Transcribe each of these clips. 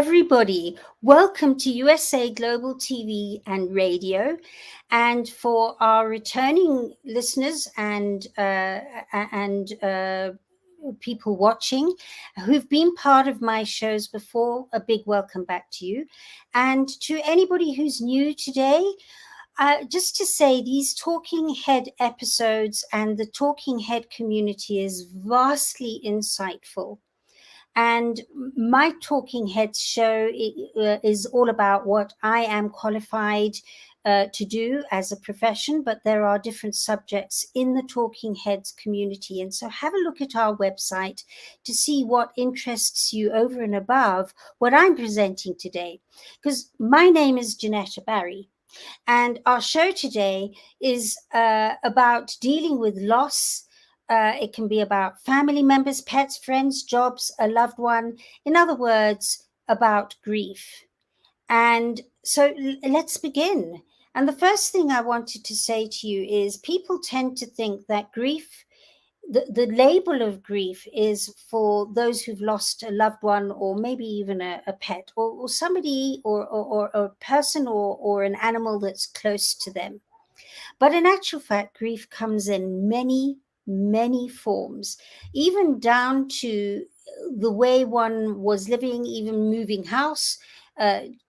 everybody. Welcome to USA Global TV and Radio. And for our returning listeners and people watching who've been part of my shows before, a big welcome back to you. And to anybody who's new today, just to say these talking head episodes and the talking head community is vastly insightful. And my Talking Heads show is all about what I am qualified to do as a profession, but there are different subjects in the Talking Heads community. And so have a look at our website to see what interests you over and above what I'm presenting today. Because my name is Jenetta Barry. And our show today is about dealing with loss. It can be about family members, pets, friends, jobs, a loved one. In other words, about grief. And so let's begin. And the first thing I wanted to say to you is people tend to think that grief, the label of grief is for those who've lost a loved one or maybe even a pet or somebody or a person or an animal that's close to them. But in actual fact, grief comes in many forms, even down to the way one was living, even moving house,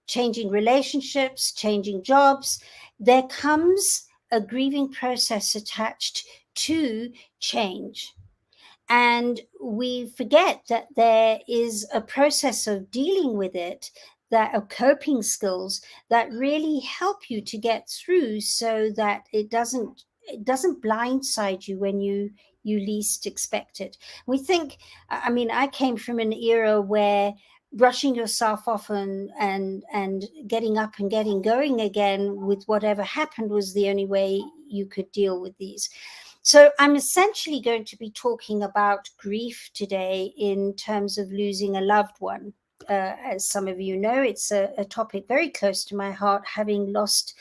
changing relationships, changing jobs. There comes a grieving process attached to change. And we forget that there is a process of dealing with it, that are coping skills that really help you to get through so that it doesn't blindside you when you least expect it. We think, I mean, I came from an era where brushing yourself off and getting up and getting going again with whatever happened was the only way you could deal with these. So I'm essentially going to be talking about grief today in terms of losing a loved one. As some of you know, it's a topic very close to my heart, having lost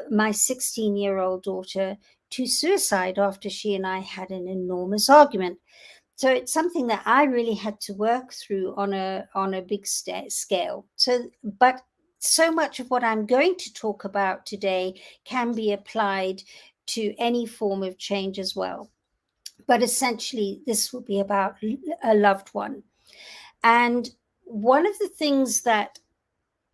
my 16-year-old daughter to suicide after she and I had an enormous argument. So it's something that I really had to work through on a big scale. But so much of what I'm going to talk about today can be applied to any form of change as well. But essentially, this will be about a loved one. And one of the things that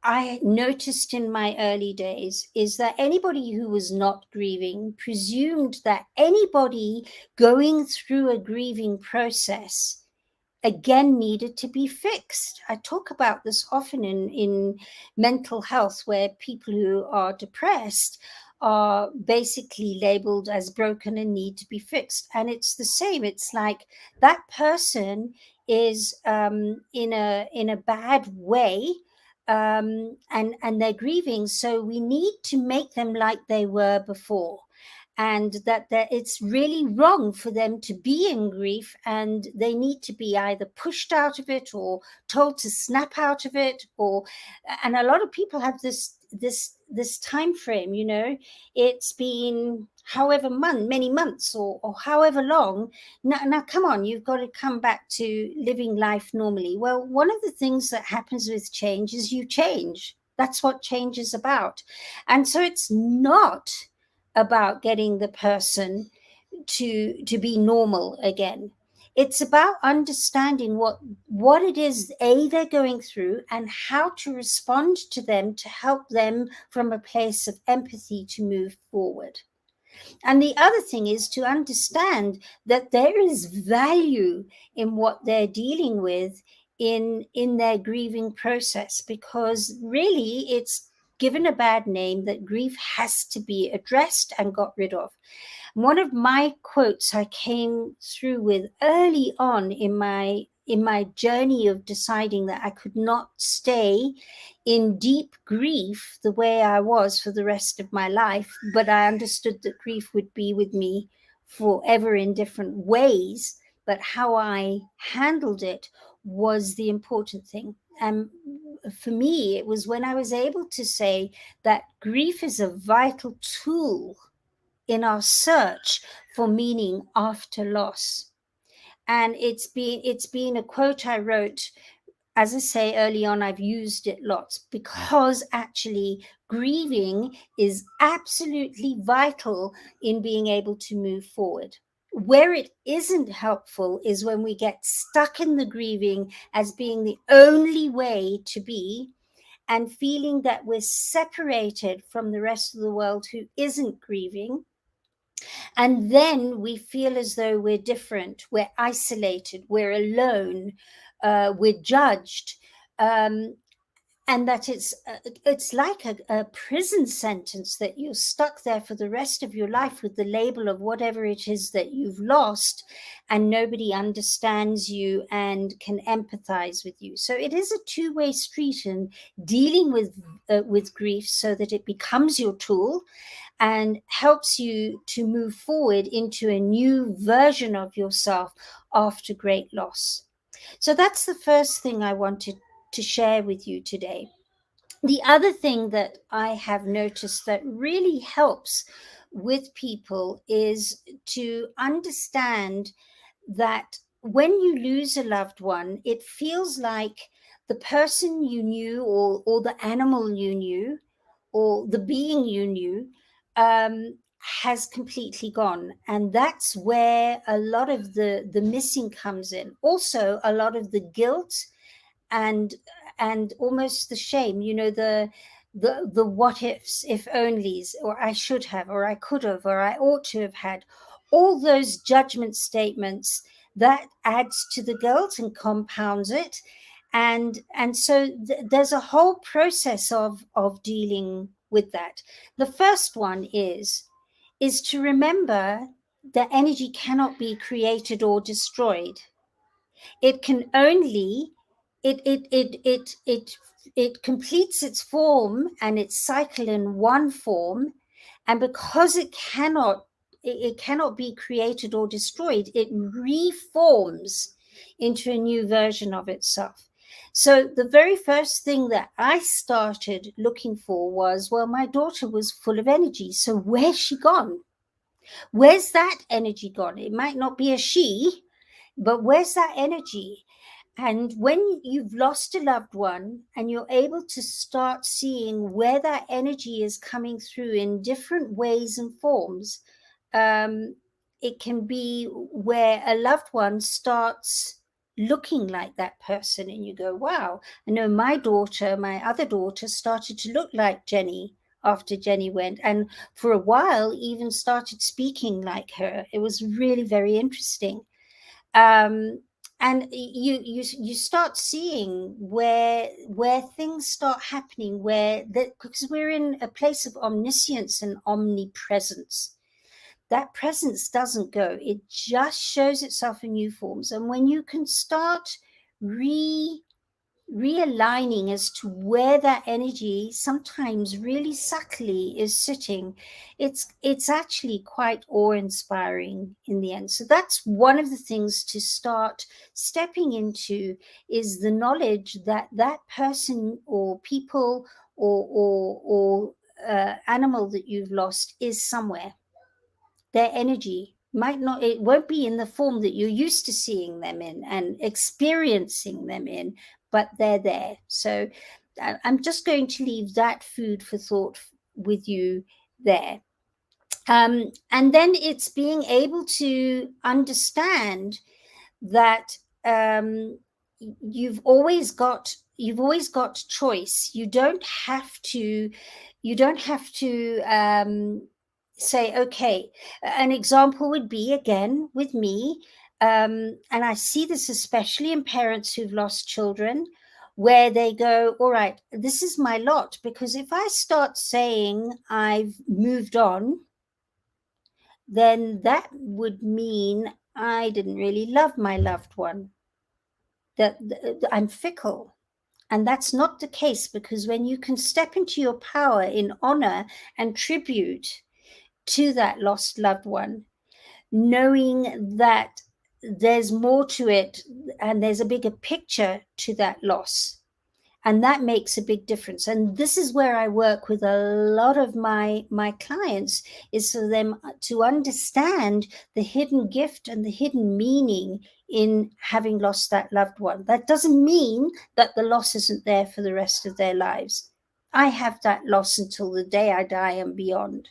I noticed in my early days is that anybody who was not grieving presumed that anybody going through a grieving process again needed to be fixed. I talk about this often in mental health, where people who are depressed are basically labeled as broken and need to be fixed. And it's the same. It's like that person is in a bad way, and they're grieving. So we need to make them like they were before. And that it's really wrong for them to be in grief, and they need to be either pushed out of it or told to snap out of it. And a lot of people have this time frame. It's been however many months or however long. Now come on, you've got to come back to living life normally. Well, one of the things that happens with change is you change. That's what change is about. And so it's not about getting the person to be normal again. It's about understanding what it is they're going through and how to respond to them to help them from a place of empathy to move forward. And the other thing is to understand that there is value in what they're dealing with in their grieving process, because really it's given a bad name that grief has to be addressed and got rid of. One of my quotes I came through with early on in my journey of deciding that I could not stay in deep grief the way I was for the rest of my life, but I understood that grief would be with me forever in different ways, but how I handled it was the important thing. And for me, it was when I was able to say that grief is a vital tool in our search for meaning after loss. And it's been a quote I wrote as I say early on, I've used it lots because actually grieving is absolutely vital in being able to move forward. Where it isn't helpful is when we get stuck in the grieving as being the only way to be, and feeling that we're separated from the rest of the world who isn't grieving. And then we feel as though we're different, we're isolated, we're alone, we're judged. And that it's like a prison sentence, that you're stuck there for the rest of your life with the label of whatever it is that you've lost, and nobody understands you and can empathize with you. So it is a two-way street in dealing with grief, so that it becomes your tool and helps you to move forward into a new version of yourself after great loss. So that's the first thing I wanted to share with you today. The other thing that I have noticed that really helps with people is to understand that when you lose a loved one, it feels like the person you knew, or the animal you knew, or the being you knew, has completely gone. And that's where a lot of the missing comes in. Also, a lot of the guilt and almost the shame, the what ifs, if onlys, or I should have, or I could have, or I ought to have had, all those judgment statements, that adds to the guilt and compounds it. And so there's a whole process of dealing with that. The first one is to remember that energy cannot be created or destroyed. It can only, it completes its form and its cycle in one form, and because it cannot be created or destroyed, it reforms into a new version of itself. So the very first thing that I started looking for was, well, my daughter was full of energy, so where's she gone? Where's that energy gone? It might not be a she, but where's that energy? And when you've lost a loved one and you're able to start seeing where that energy is coming through in different ways and forms, it can be where a loved one starts looking like that person, and you go, wow, I know my other daughter started to look like Jenny after Jenny went, and for a while even started speaking like her. It was really very interesting. And you start seeing where things start happening, because we're in a place of omniscience and omnipresence. That presence doesn't go, it just shows itself in new forms. And when you can start realigning as to where that energy, sometimes really subtly, is sitting, it's actually quite awe-inspiring in the end. So that's one of the things to start stepping into, is the knowledge that that person or people or animal that you've lost is somewhere. Their energy it won't be in the form that you're used to seeing them in and experiencing them in, but they're there. So I'm just going to leave that food for thought with you there. And then it's being able to understand that you've always got choice. You don't have to say, okay. An example would be, again, with me, and I see this especially in parents who've lost children, where they go, all right, this is my lot. Because if I start saying I've moved on, then that would mean I didn't really love my loved one, that I'm fickle. And that's not the case, because when you can step into your power in honor and tribute to that lost loved one, knowing that there's more to it and there's a bigger picture to that loss, And that makes a big difference. And this is where I work with a lot of my clients, is for them to understand the hidden gift and the hidden meaning in having lost that loved one. That doesn't mean that the loss isn't there for the rest of their lives. I have that loss until the day I die and beyond.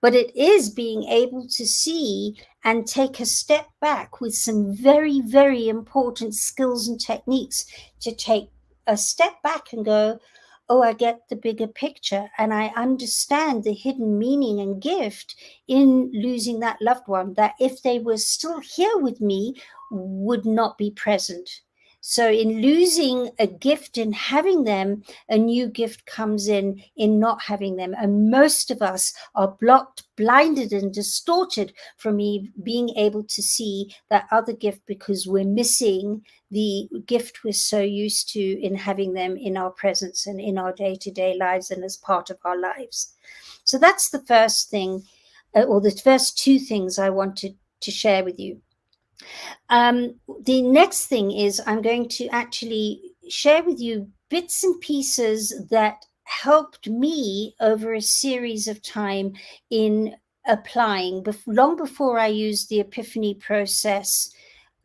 But it is being able to see and take a step back with some very, very important skills and techniques to take a step back and go, oh, I get the bigger picture and I understand the hidden meaning and gift in losing that loved one, that if they were still here with me, would not be present. So in losing a gift and having them, a new gift comes in not having them. And most of us are blocked, blinded, and distorted from being able to see that other gift because we're missing the gift we're so used to in having them in our presence and in our day-to-day lives and as part of our lives. So that's the first thing, or the first two things I wanted to share with you. The next thing is I'm going to actually share with you bits and pieces that helped me over a series of time in applying, long before I used the Epiphany Process,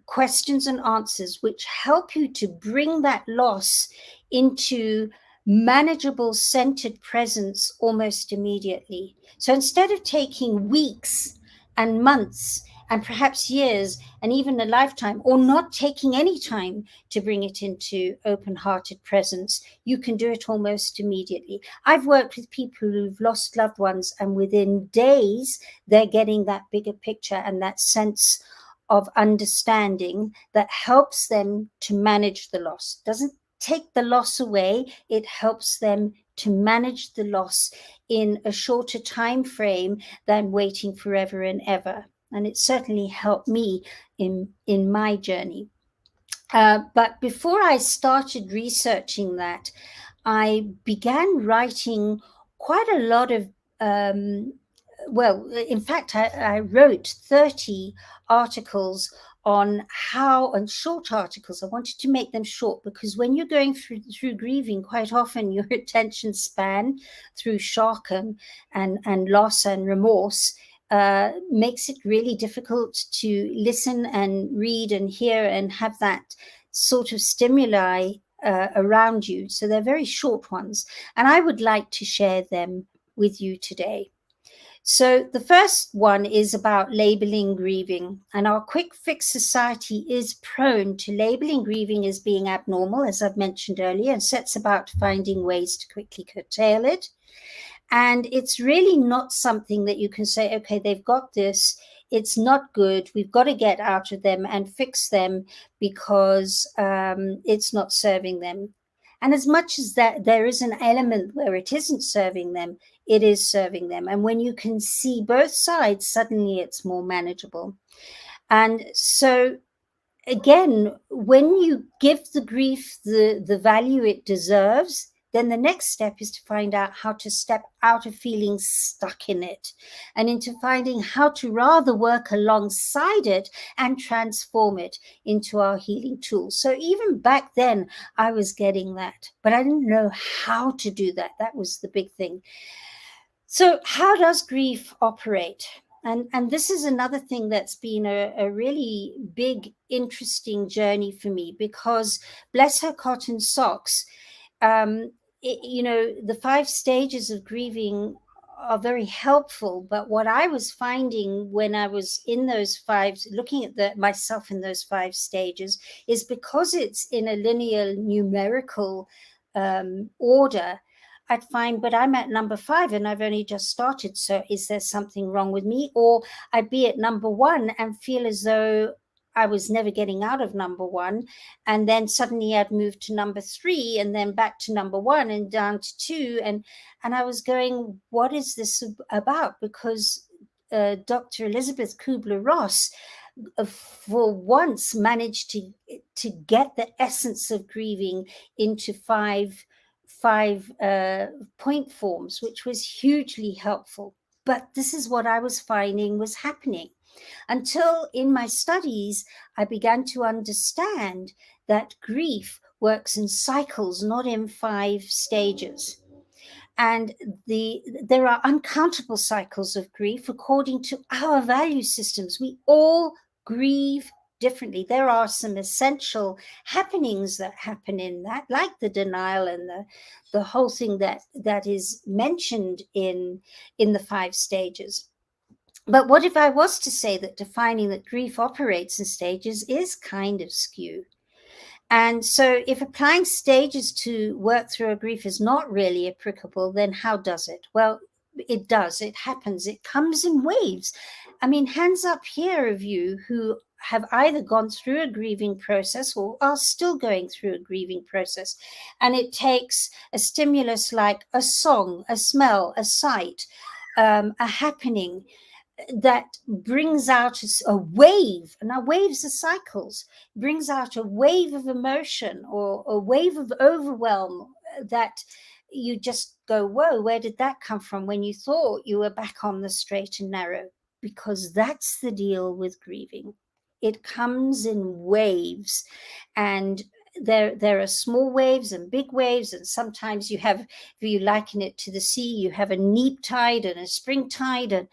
questions and answers, which help you to bring that loss into manageable, centered presence almost immediately. So instead of taking weeks and months and perhaps years and even a lifetime, or not taking any time to bring it into open-hearted presence, you can do it almost immediately. I've worked with people who've lost loved ones, and within days, they're getting that bigger picture and that sense of understanding that helps them to manage the loss. Doesn't take the loss away, it helps them to manage the loss in a shorter time frame than waiting forever and ever. And it certainly helped me in my journey. But before I started researching that, I began writing quite a lot of, well, in fact, I wrote 30 articles on how, and short articles. I wanted to make them short because when you're going through grieving, quite often your attention span through shock and loss and remorse makes it really difficult to listen and read and hear and have that sort of stimuli around you. So they're very short ones. And I would like to share them with you today. So the first one is about labeling grieving. And our quick fix society is prone to labeling grieving as being abnormal, as I've mentioned earlier, and sets about finding ways to quickly curtail it. And it's really not something that you can say, okay, they've got this, it's not good, we've got to get out of them and fix them because it's not serving them. And as much as that there is an element where it isn't serving them, it is serving them. And when you can see both sides, suddenly it's more manageable. And so again, when you give the grief the value it deserves, then the next step is to find out how to step out of feeling stuck in it and into finding how to rather work alongside it and transform it into our healing tool. So even back then, I was getting that, but I didn't know how to do that. That was the big thing. So how does grief operate? And this is another thing that's been a really big, interesting journey for me, because bless her cotton socks, the 5 stages of grieving are very helpful. But what I was finding when I was in those 5, looking at myself in those 5 stages, is because it's in a linear numerical order, I'd find, but I'm at number 5 and I've only just started. So is there something wrong with me? Or I'd be at number 1 and feel as though I was never getting out of number 1. And then suddenly I'd move to number 3 and then back to number 1 and down to 2. And I was going, what is this about? Because Dr. Elizabeth Kubler-Ross for once managed to get the essence of grieving into 5 point forms, which was hugely helpful. But this is what I was finding was happening until in my studies, I began to understand that grief works in cycles, not in 5 stages. And there are uncountable cycles of grief according to our value systems. We all grieve differently. There are some essential happenings that happen in that, like the denial and the whole thing that is mentioned in the 5 stages. But what if I was to say that defining that grief operates in stages is kind of skewed? And so, if applying stages to work through a grief is not really applicable, then how does it? Well, it does. It happens. It comes in waves. I mean, hands up here of you who have either gone through a grieving process or are still going through a grieving process. And it takes a stimulus like a song, a smell, a sight, a happening that brings out a wave. Now, waves are cycles, brings out a wave of emotion or a wave of overwhelm that you just go, whoa, where did that come from, when you thought you were back on the straight and narrow? Because that's the deal with grieving. It comes in waves, and there are small waves and big waves, and sometimes you have, if you liken it to the sea, you have a neap tide and a spring tide,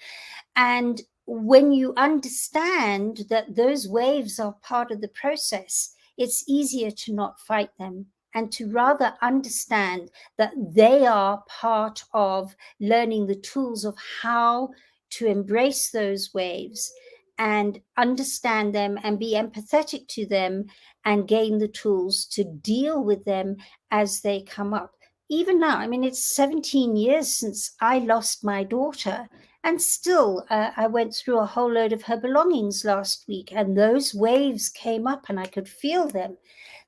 and when you understand that those waves are part of the process, it's easier to not fight them and to rather understand that they are part of learning the tools of how to embrace those waves and understand them and be empathetic to them and gain the tools to deal with them as they come up. Even now, I mean, it's 17 years since I lost my daughter. And still, I went through a whole load of her belongings last week, and those waves came up and I could feel them.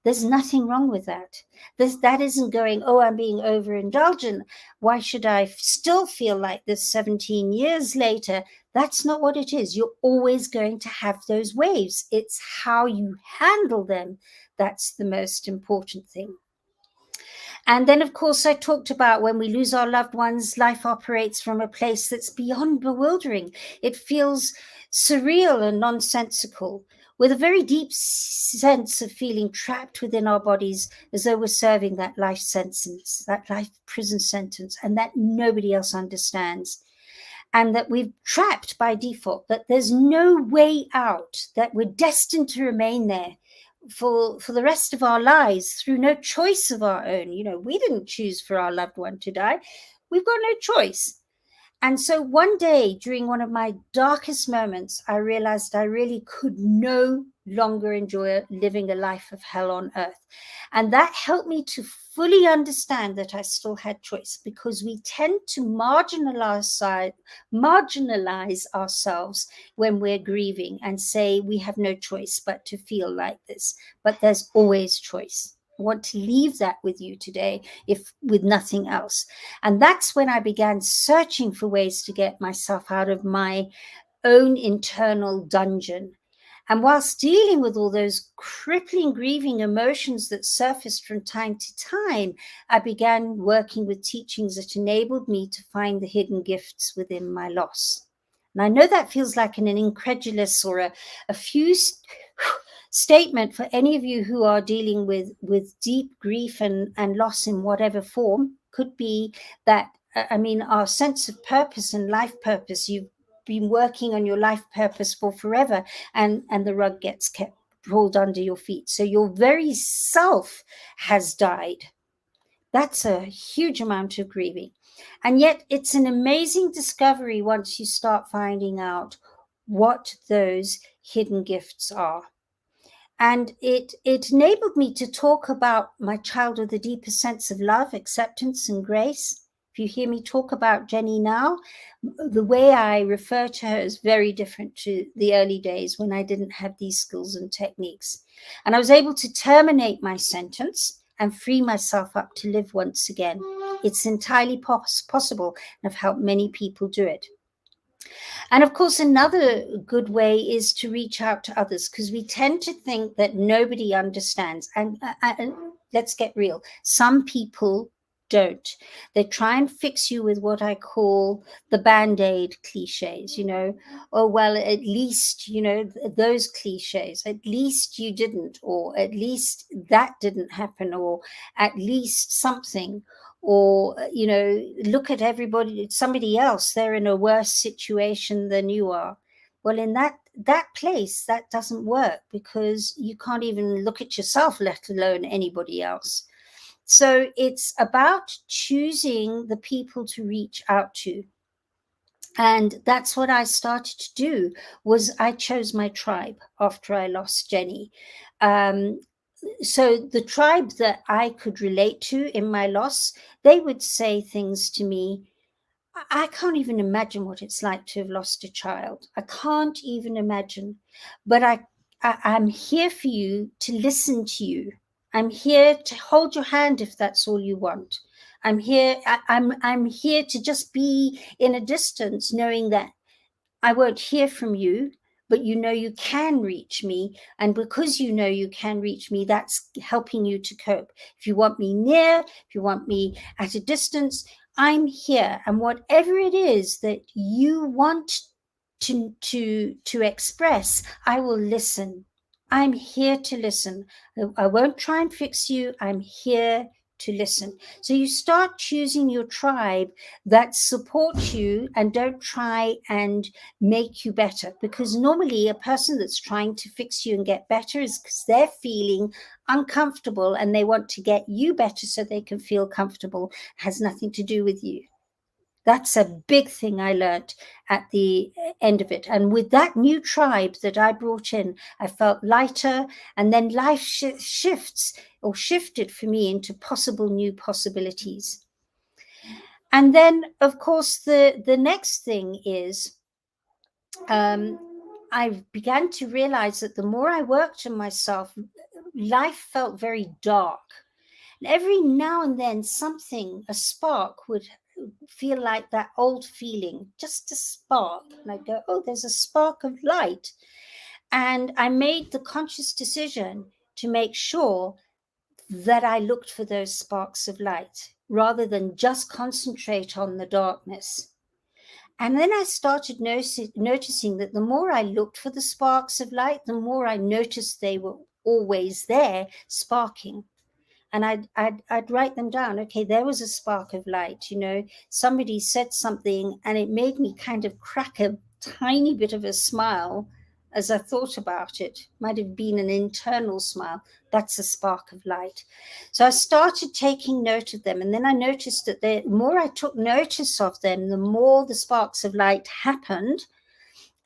There's nothing wrong with that. That isn't going, oh, I'm being overindulgent. Why should I still feel like this 17 years later? That's not what it is. You're always going to have those waves. It's how you handle them that's the most important thing. And then, of course, I talked about when we lose our loved ones, life operates from a place that's beyond bewildering. It feels surreal and nonsensical, with a very deep sense of feeling trapped within our bodies as though we're serving that life sentence, that life prison sentence, and that nobody else understands. And that we're trapped by default, that there's no way out, that we're destined to remain there for the rest of our lives through no choice of our own. You know, we didn't choose for our loved one to die. We've got no choice. And so one day during one of my darkest moments, I realized I really could no longer enjoy living a life of hell on earth. And that helped me to fully understand that I still had choice, because we tend to marginalize ourselves when we're grieving and say we have no choice but to feel like this. But there's always choice. I want to leave that with you today, if with nothing else. And that's when I began searching for ways to get myself out of my own internal dungeon. And whilst dealing with all those crippling, grieving emotions that surfaced from time to time, I began working with teachings that enabled me to find the hidden gifts within my loss. And I know that feels like an incredulous or a few statement for any of you who are dealing with deep grief and loss in whatever form. Could be that, I mean, our sense of purpose and life purpose, you've been working on your life purpose for forever, and the rug gets kept pulled under your feet. So your very self has died. That's a huge amount of grieving. And yet it's an amazing discovery once you start finding out what those hidden gifts are. And it enabled me to talk about my child with a deeper sense of love, acceptance, and grace. If you hear me talk about Jenny now, the way I refer to her is very different to the early days when I didn't have these skills and techniques. And I was able to terminate my sentence and free myself up to live once again. It's entirely possible, and I've helped many people do it. And of course, another good way is to reach out to others, because we tend to think that nobody understands. And let's get real. Some people don't. They try and fix you with what I call the band-aid cliches, oh, well, at least, those cliches, at least you didn't, or at least that didn't happen, or at least something, or, look at somebody else, they're in a worse situation than you are. Well, in that place, that doesn't work, because you can't even look at yourself, let alone anybody else. So it's about choosing the people to reach out to. And that's what I started to do. Was I chose my tribe after I lost Jenny. So the tribe that I could relate to in my loss, they would say things to me. I can't even imagine what it's like to have lost a child. I can't even imagine. But I'm here for you, to listen to you. I'm here to hold your hand if that's all you want. I'm here. I'm here to just be in a distance, knowing that I won't hear from you, but you can reach me. And because you can reach me, that's helping you to cope. If you want me near, if you want me at a distance, I'm here. And whatever it is that you want to express, I will listen. I'm here to listen. I won't try and fix you. I'm here to listen. So you start choosing your tribe that supports you and don't try and make you better, because normally a person that's trying to fix you and get better is because they're feeling uncomfortable and they want to get you better so they can feel comfortable. It has nothing to do with you. That's a big thing I learned at the end of it. And with that new tribe that I brought in, I felt lighter. And then life shifted for me into possible new possibilities. And then, of course, the next thing is I began to realize that the more I worked on myself, life felt very dark. And every now and then, a spark would feel like that old feeling, just a spark. And I'd go, oh, there's a spark of light. And I made the conscious decision to make sure that I looked for those sparks of light rather than just concentrate on the darkness. And then I started noticing that the more I looked for the sparks of light, the more I noticed they were always there, sparking. And I'd write them down. Okay, there was a spark of light. Somebody said something, and it made me kind of crack a tiny bit of a smile as I thought about it. Might have been an internal smile. That's a spark of light. So I started taking note of them, and then I noticed that the more I took notice of them, the more the sparks of light happened.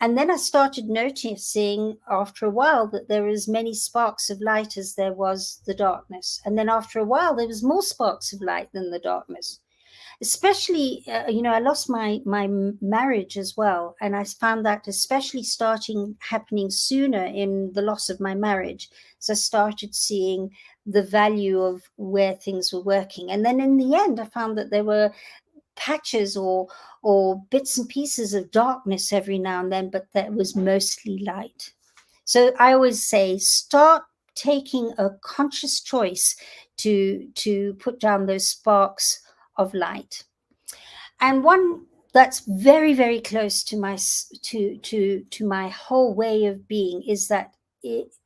And then I started noticing after a while that there was many sparks of light as there was the darkness. And then after a while, there was more sparks of light than the darkness. Especially, I lost my marriage as well. And I found that especially happening sooner in the loss of my marriage. So I started seeing the value of where things were working. And then in the end, I found that there were patches or bits and pieces of darkness every now and then, but that was mostly light. So I always say, start taking a conscious choice to put down those sparks of light. And one that's very, very close to my whole way of being is that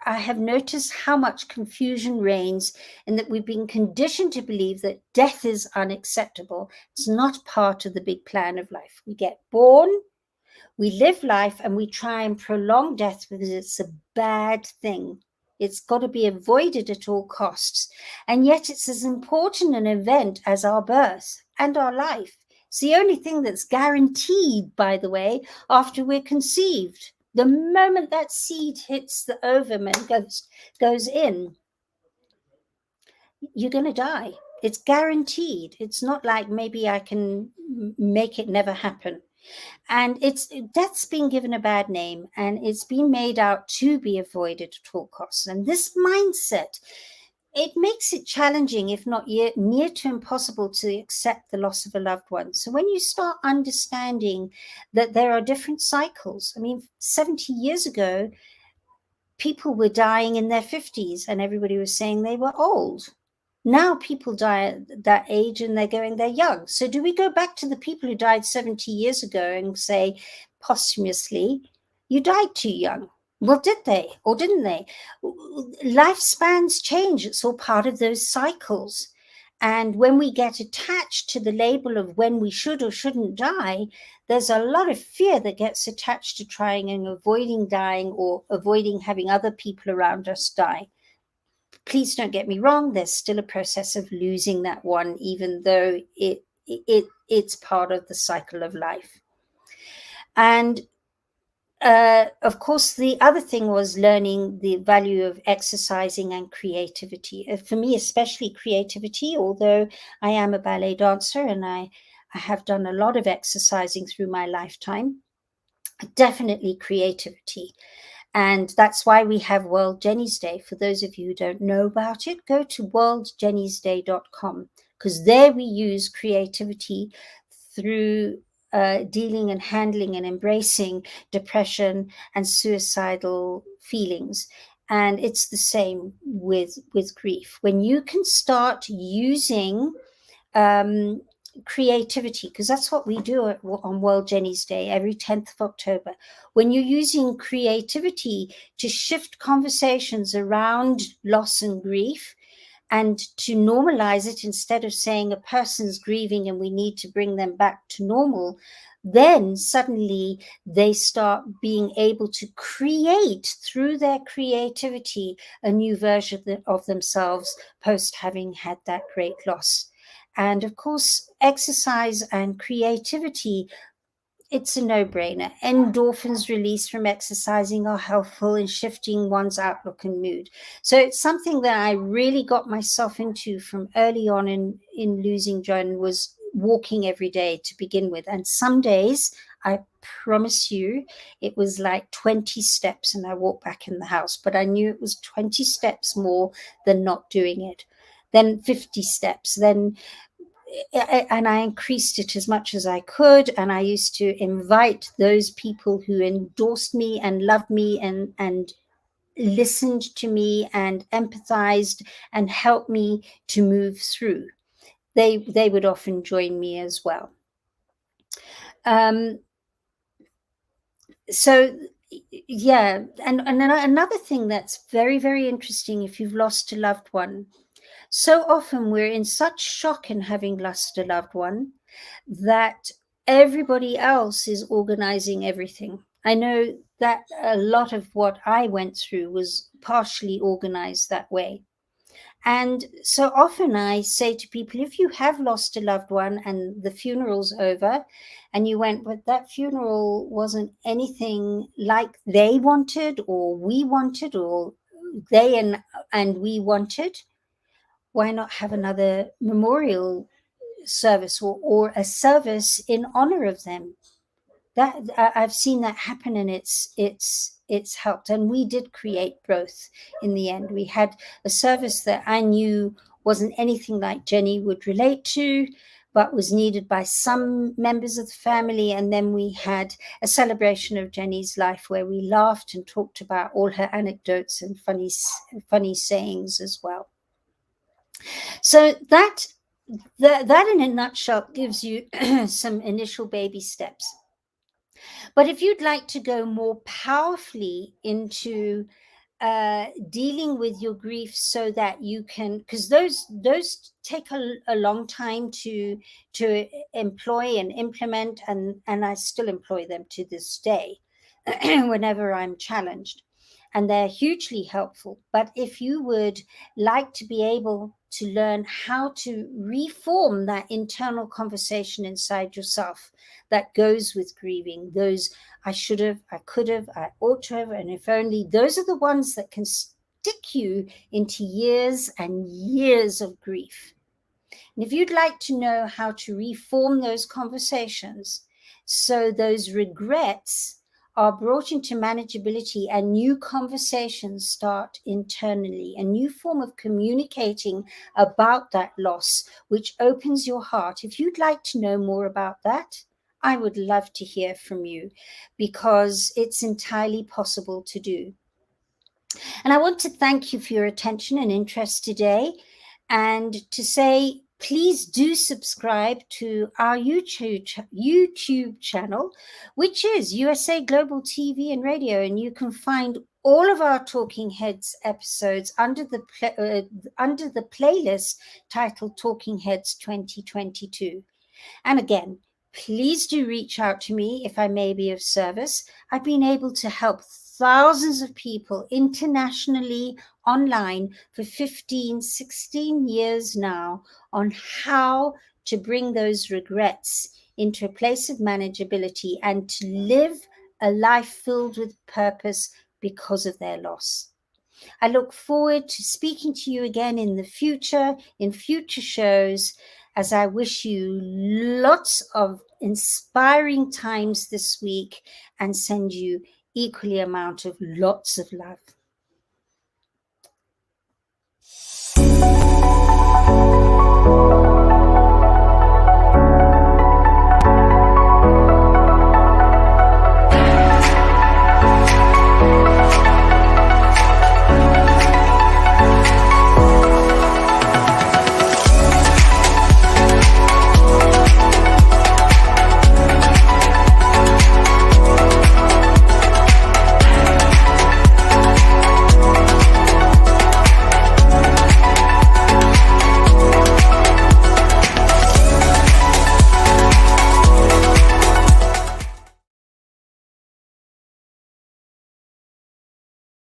I have noticed how much confusion reigns, and that we've been conditioned to believe that death is unacceptable. It's not part of the big plan of life. We get born, we live life, and we try and prolong death because it's a bad thing. It's got to be avoided at all costs. And yet it's as important an event as our birth and our life. It's the only thing that's guaranteed, by the way, after we're conceived. The moment that seed hits the ovum and goes in, you're going to die. It's guaranteed. It's not like maybe I can make it never happen. And death's been given a bad name, and it's been made out to be avoided at all costs. And this mindset, it makes it challenging, if not near to impossible, to accept the loss of a loved one. So when you start understanding that there are different cycles, 70 years ago, people were dying in their 50s and everybody was saying they were old. Now people die at that age and they're young. So do we go back to the people who died 70 years ago and say posthumously, you died too young? Well, did they or didn't they? Lifespans change. It's all part of those cycles. And when we get attached to the label of when we should or shouldn't die, there's a lot of fear that gets attached to trying and avoiding dying or avoiding having other people around us die. Please don't get me wrong, there's still a process of losing that one, even though it's part of the cycle of life. And of course, the other thing was learning the value of exercising and creativity. For me, especially creativity, although I am a ballet dancer and I have done a lot of exercising through my lifetime, definitely creativity. And that's why we have World Jenny's Day. For those of you who don't know about it, go to worldjennysday.com, because there we use creativity through dealing and handling and embracing depression and suicidal feelings. And it's the same with grief. When you can start using creativity, because that's what we do on World Jenny's Day every 10th of October. When you're using creativity to shift conversations around loss and grief and to normalize it, instead of saying a person's grieving and we need to bring them back to normal, then suddenly they start being able to create through their creativity a new version of themselves post having had that great loss. And of course, exercise and creativity, it's a no-brainer. Endorphins released from exercising are helpful in shifting one's outlook and mood. So it's something that I really got myself into from early on in losing Joan, was walking every day to begin with. And some days, I promise you, it was like 20 steps and I walked back in the house. But I knew it was 20 steps more than not doing it. Then 50 steps, then and I increased it as much as I could. And I used to invite those people who endorsed me and loved me and listened to me and empathized and helped me to move through. They would often join me as well. So yeah, and another thing that's very, very interesting, if you've lost a loved one, so often we're in such shock in having lost a loved one that everybody else is organizing everything. I know that a lot of what I went through was partially organized that way. And so often I say to people, if you have lost a loved one and the funeral's over, and you went, but that funeral wasn't anything like they wanted or we wanted or they and we wanted, why not have another memorial service or a service in honor of them? That I've seen that happen, and it's helped. And we did create growth in the end. We had a service that I knew wasn't anything like Jenny would relate to, but was needed by some members of the family. And then we had a celebration of Jenny's life where we laughed and talked about all her anecdotes and funny sayings as well. So that in a nutshell gives you some initial baby steps. But if you'd like to go more powerfully into dealing with your grief, so that you can, because those take a long time to employ and implement, and I still employ them to this day whenever I'm challenged, and they're hugely helpful. But if you would like to be able to learn how to reform that internal conversation inside yourself that goes with grieving, those I should have, I could have, I ought to have, and if only, those are the ones that can stick you into years and years of grief. And if you'd like to know how to reform those conversations so those regrets are brought into manageability and new conversations start internally, a new form of communicating about that loss, which opens your heart. If you'd like to know more about that, I would love to hear from you, because it's entirely possible to do. And I want to thank you for your attention and interest today. and to say, please do subscribe to our YouTube channel, which is USA Global TV and Radio, and you can find all of our Talking Heads episodes under the playlist titled Talking Heads 2022. And again, please do reach out to me if I may be of service. I've been able to help thousands of people internationally online for 15, 16 years now on how to bring those regrets into a place of manageability and to live a life filled with purpose because of their loss. I look forward to speaking to you again in the future, in future shows, as I wish you lots of inspiring times this week and send you equally amount of lots of love.